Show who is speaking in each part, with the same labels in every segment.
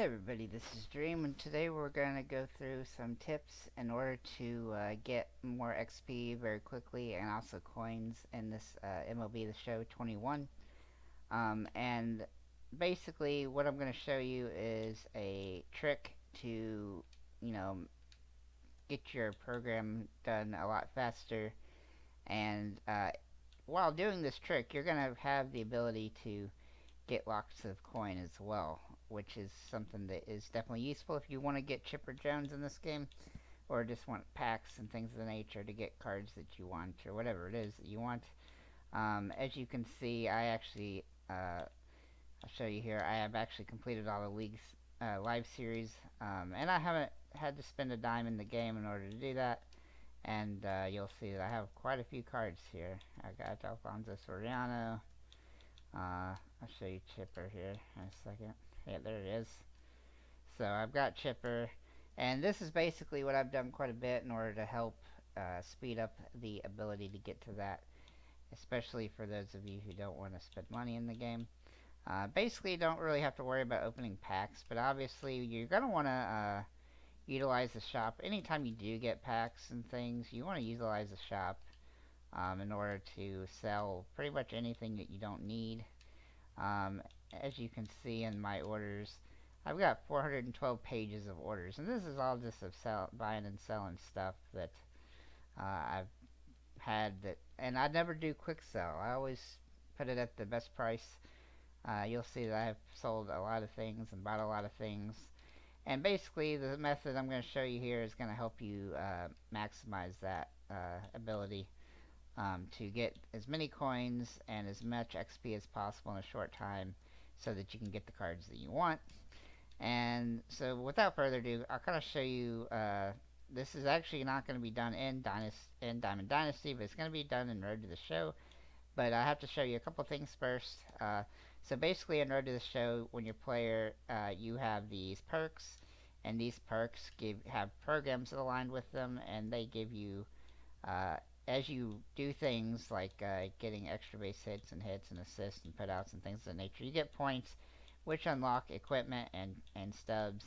Speaker 1: Hey everybody, this is Dream, and today we're going to go through some tips in order to get more XP very quickly and also coins in this MLB The Show 21. And basically what I'm going to show you is a trick to, you know, get your program done a lot faster. And while doing this trick, you're going to have the ability to get lots of coin as well, which is something that is definitely useful if you want to get Chipper Jones in this game, or just want packs and things of the nature to get cards that you want, or whatever it is that you want. As you can see, I actually, I'll show you here, I have actually completed all the league's live series, and I haven't had to spend a dime in the game in order to do that. And you'll see that I have quite a few cards here. I got Alfonso Soriano. I'll show you Chipper here in a second. Yeah, there it is. So I've got Chipper, and this is basically what I've done quite a bit in order to help speed up the ability to get to that, especially for those of you who don't want to spend money in the game. Basically, you don't really have to worry about opening packs, but obviously you're going to want to utilize the shop. Anytime you do get packs and things, you want to utilize the shop in order to sell pretty much anything that you don't need. As you can see in my orders, I've got 412 pages of orders, and this is all just of buying and selling stuff that I've had that, and I never do quick sell. I always put it at the best price. You'll see that I've sold a lot of things and bought a lot of things, and basically the method I'm going to show you here is going to help you maximize that ability to get as many coins and as much XP as possible in a short time so that you can get the cards that you want. And so without further ado, I'll kind of show you, this is actually not going to be done in Diamond Dynasty, but it's going to be done in Road to the Show. But I have to show you a couple things first. So basically in Road to the Show, when you're player, you have these perks, and these perks have programs aligned with them, and they give you as you do things like getting extra base hits and assists and putouts and things of that nature, you get points which unlock equipment and stubs,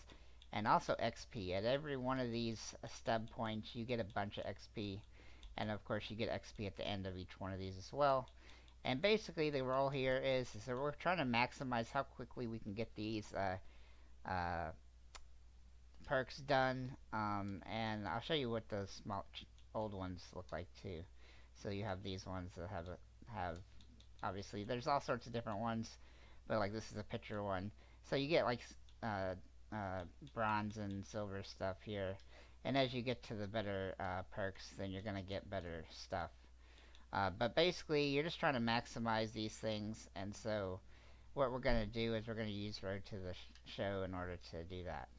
Speaker 1: and also XP. At every one of these stub points you get a bunch of XP, and of course you get XP at the end of each one of these as well. And basically the role here is that we're trying to maximize how quickly we can get these perks done, and I'll show you what those small old ones look like too. So you have these ones that have obviously there's all sorts of different ones, but like this is a picture one. So you get like bronze and silver stuff here, and as you get to the better perks, then you're gonna get better stuff. But basically you're just trying to maximize these things, and so what we're gonna do is we're gonna use Road to the Show in order to do that.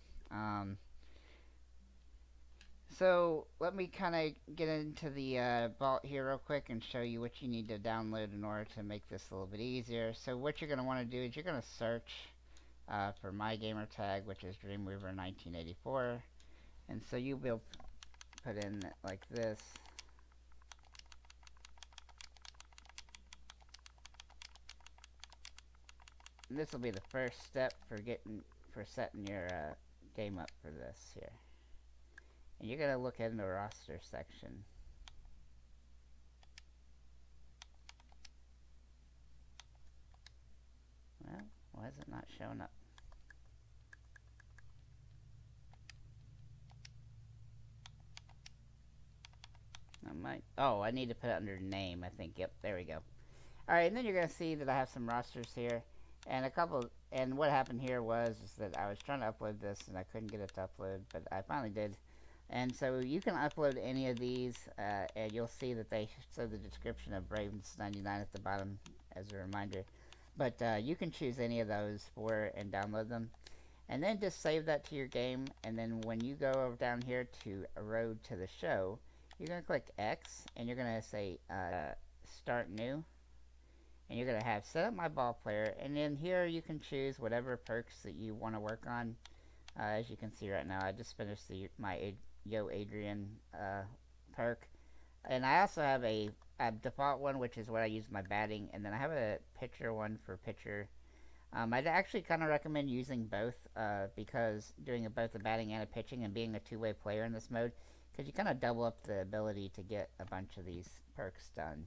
Speaker 1: So let me kind of get into the vault here real quick and show you what you need to download in order to make this a little bit easier. So what you're going to want to do is you're going to search for my gamer tag, which is Dreamweaver 1984, and so you'll be able to put in like this. And this will be the first step for setting your game up for this here. And you're going to look in the roster section. Well, why is it not showing up? I need to put it under name, I think. Yep, there we go. Alright, and then you're going to see that I have some rosters here. And what happened here was that I was trying to upload this and I couldn't get it to upload, but I finally did. And so you can upload any of these, and you'll see that they show the description of Bravens99 at the bottom as a reminder. But you can choose any of those and download them. And then just save that to your game, and then when you go over down here to Road to the Show, you're going to click X, and you're going to say Start New. And you're going to have Set Up My Ball Player, and then here you can choose whatever perks that you want to work on. As you can see right now, I just finished my Yo Adrian perk, and I also have a default one, which is what I use my batting, and then I have a pitcher one for pitcher, I'd actually kind of recommend using both because doing both the batting and the pitching and being a two-way player in this mode, because you kind of double up the ability to get a bunch of these perks done,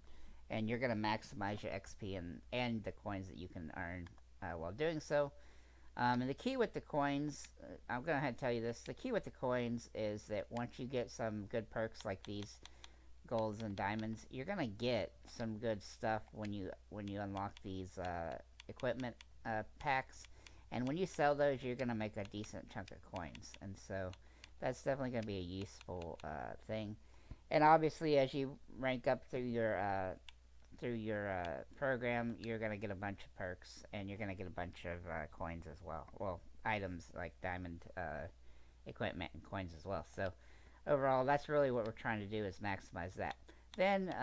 Speaker 1: and you're going to maximize your XP and the coins that you can earn while doing so. And the key with the coins, I'm going to have to tell you this, the key with the coins is that once you get some good perks like these golds and diamonds, you're going to get some good stuff when you unlock these equipment packs, and when you sell those you're going to make a decent chunk of coins, and so that's definitely going to be a useful thing. And obviously as you rank up through your program, you're going to get a bunch of perks, and you're going to get a bunch of coins as well. Well, items like diamond equipment and coins as well. So overall, that's really what we're trying to do, is maximize that. Then,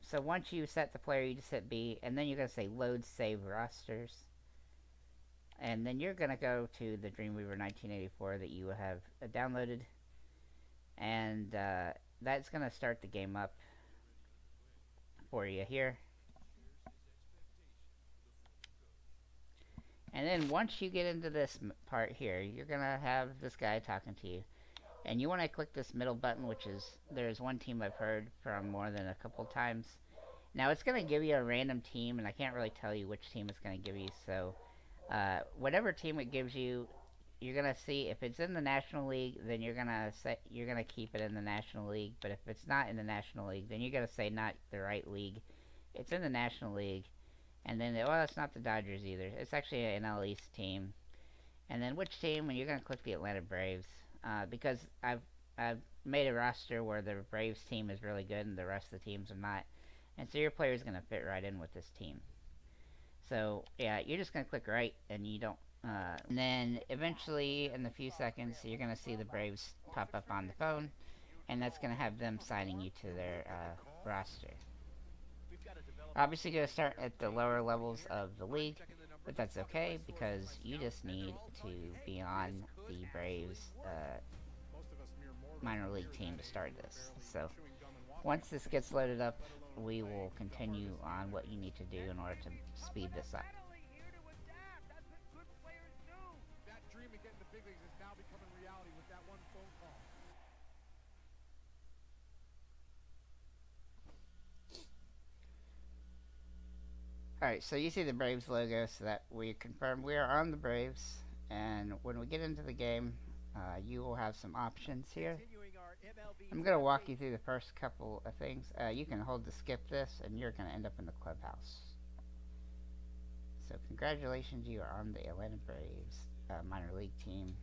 Speaker 1: so once you set the player, you just hit B, and then you're going to say load save rosters. And then you're going to go to the Dreamweaver 1984 that you have downloaded, and that's going to start the game up for you here. And then once you get into this part here, you're going to have this guy talking to you. And you want to click this middle button, which is, there's one team I've heard from more than a couple times. Now it's going to give you a random team, and I can't really tell you which team it's going to give you, so whatever team it gives you, you're going to see if it's in the National League, then you're going to keep it in the National League. But if it's not in the National League, then you're going to say not the right league. It's in the National League. And then, well, it's not the Dodgers either. It's actually an NL East team. And then which team? And you're going to click the Atlanta Braves. Because I've made a roster where the Braves team is really good and the rest of the teams are not. And so your player is going to fit right in with this team. So, yeah, you're just going to click right, and you don't... and then, eventually, in a few seconds, you're going to see the Braves pop up on the phone, and that's going to have them signing you to their roster. Obviously, you're going to start at the lower levels of the league, but that's okay, because you just need to be on the Braves minor league team to start this. So, once this gets loaded up, we will continue on what you need to do in order to speed this up. Alright, so you see the Braves logo, so that we confirm we are on the Braves, and when we get into the game, you will have some options here. I'm going to walk you through the first couple of things. You can hold to skip this, and you're going to end up in the clubhouse. So congratulations, you are on the Atlanta Braves minor league team.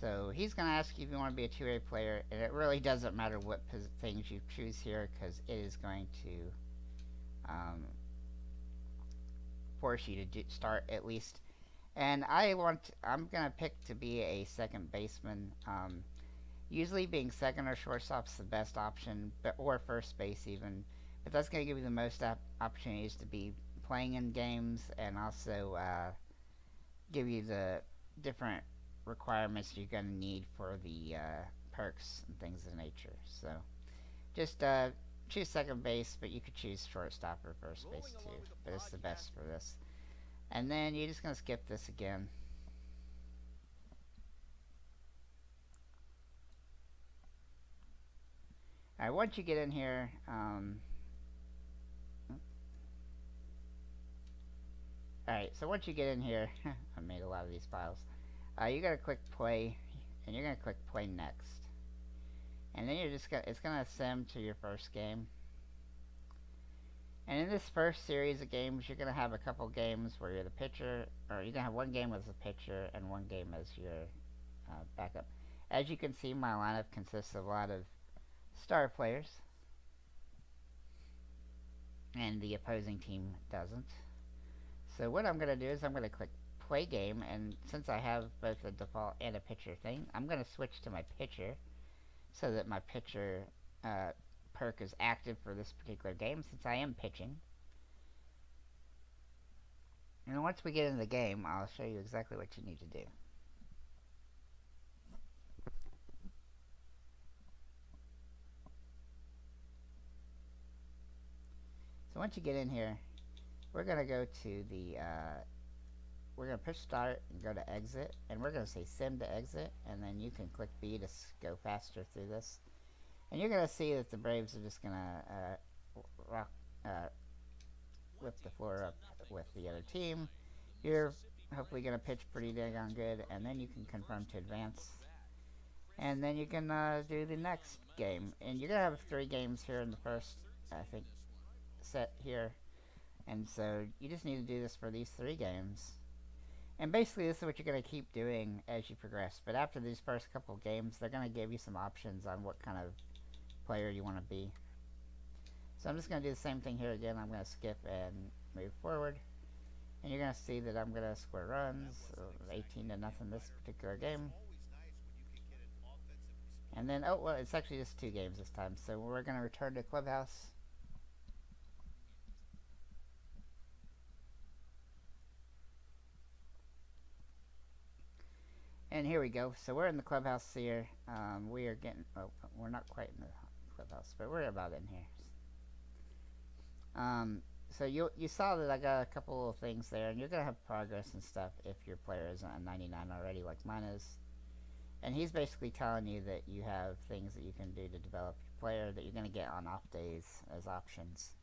Speaker 1: So he's going to ask you if you want to be a two-way player, and it really doesn't matter what things you choose here, because it is going to force you to start at least. And I'm going to pick to be a second baseman. Usually being second or shortstop is the best option, or first base even. But that's going to give you the most opportunities to be playing in games, and also give you the different requirements you're going to need for the perks and things of nature. So just choose second base, but you could choose shortstop or first base too, but it's the best for this. And then you're just going to skip this again. Alright, once you get in here, alright, so once you get in here, I made a lot of these files. You gotta click play, and you're gonna click play next. And then it's gonna sim to your first game. And in this first series of games, you're gonna have a couple games where you're the pitcher, or you're gonna have one game as a pitcher and one game as your backup. As you can see, my lineup consists of a lot of star players, and the opposing team doesn't. So what I'm gonna do is I'm gonna click play game, and since I have both a default and a pitcher thing, I'm going to switch to my pitcher so that my pitcher perk is active for this particular game, since I am pitching. And once we get into the game, I'll show you exactly what you need to do. So once you get in here, we're going to go to the, we're going to push start and go to exit, and we're going to say sim to exit, and then you can click B to go faster through this. And you're going to see that the Braves are just going to whip the floor up with the other team. You're hopefully going to pitch pretty dang on good, and then you can confirm to advance. And then you can do the next game. And you're going to have 3 games here in the first, I think, set here. And so you just need to do this for these 3 games. And basically this is what you're going to keep doing as you progress. But after these first couple games, they're going to give you some options on what kind of player you want to be. So I'm just going to do the same thing here again. I'm going to skip and move forward. And you're going to see that I'm going to score runs, 18 to nothing this particular game. And then, oh, well, it's actually just 2 games this time. So we're going to return to Clubhouse. And here we go. So we're in the Clubhouse here. We are getting, oh, we're not quite in the Clubhouse, but we're about in here. So you saw that I got a couple of things there, and you're going to have progress and stuff if your player isn't a 99 already like mine is. And he's basically telling you that you have things that you can do to develop your player that you're going to get on off days as options.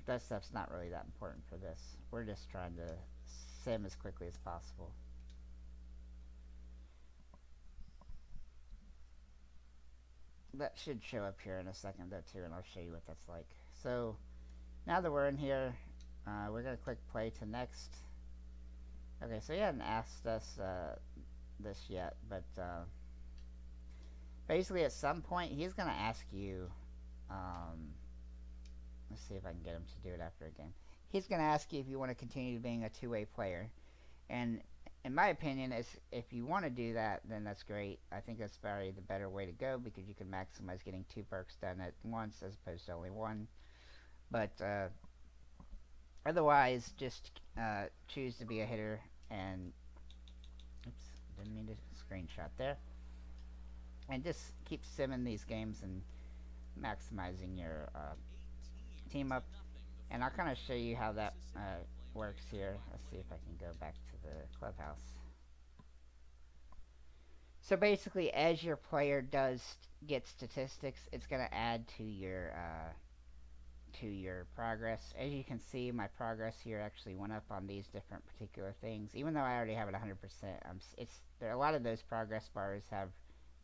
Speaker 1: That stuff's not really that important for this. We're just trying to sim as quickly as possible. That should show up here in a second though too, and I'll show you what that's like. So now that we're in here, we're going to click play to next. Okay, so he hadn't asked us this yet, but basically at some point he's going to ask you, let's see if I can get him to do it after a game. He's going to ask you if you want to continue being a 2-way player, and in my opinion, if you want to do that, then that's great. I think that's probably the better way to go because you can maximize getting 2 perks done at once as opposed to only 1. But otherwise, just choose to be a hitter and, oops, didn't mean to screenshot there. And just keep simming these games and maximizing your team up. And I'll kind of show you how that works here. Let's see if I can go back to the Clubhouse. So basically, as your player does get statistics, it's going to add to your progress. As you can see, my progress here actually went up on these different particular things, even though I already have it 100%. A lot of those progress bars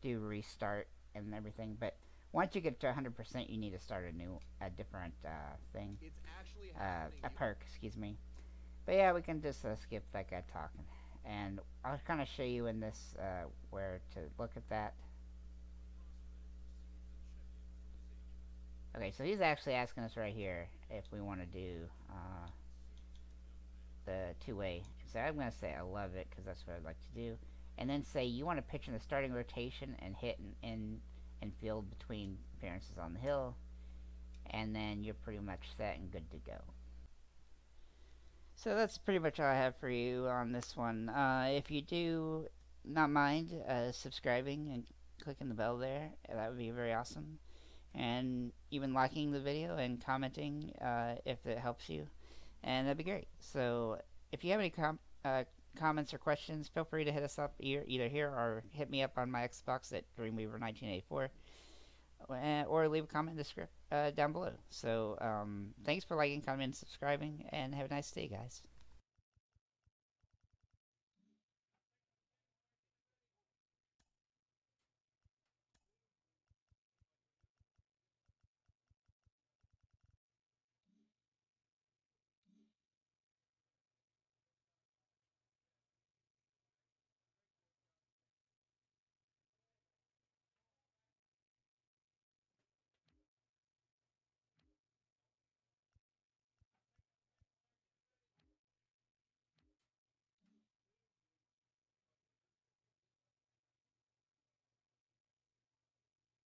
Speaker 1: do restart and everything, but once you get to 100%, you need to start a different thing, a perk, excuse me. But yeah, we can just skip that guy talking, and I'll kind of show you in this where to look at that. Okay, so he's actually asking us right here if we want to do the 2-way. So I'm going to say I love it because that's what I'd like to do, and then say you want to pitch in the starting rotation and hit in field between appearances on the hill, and then you're pretty much set and good to go. So that's pretty much all I have for you on this one. If you do not mind subscribing and clicking the bell there, that would be very awesome. And even liking the video and commenting if it helps you, and that'd be great. So if you have any comments or questions, feel free to hit us up either here or hit me up on my Xbox at Dreamweaver1984, or leave a comment in the script down below. So thanks for liking, commenting, and subscribing, and have a nice day, guys.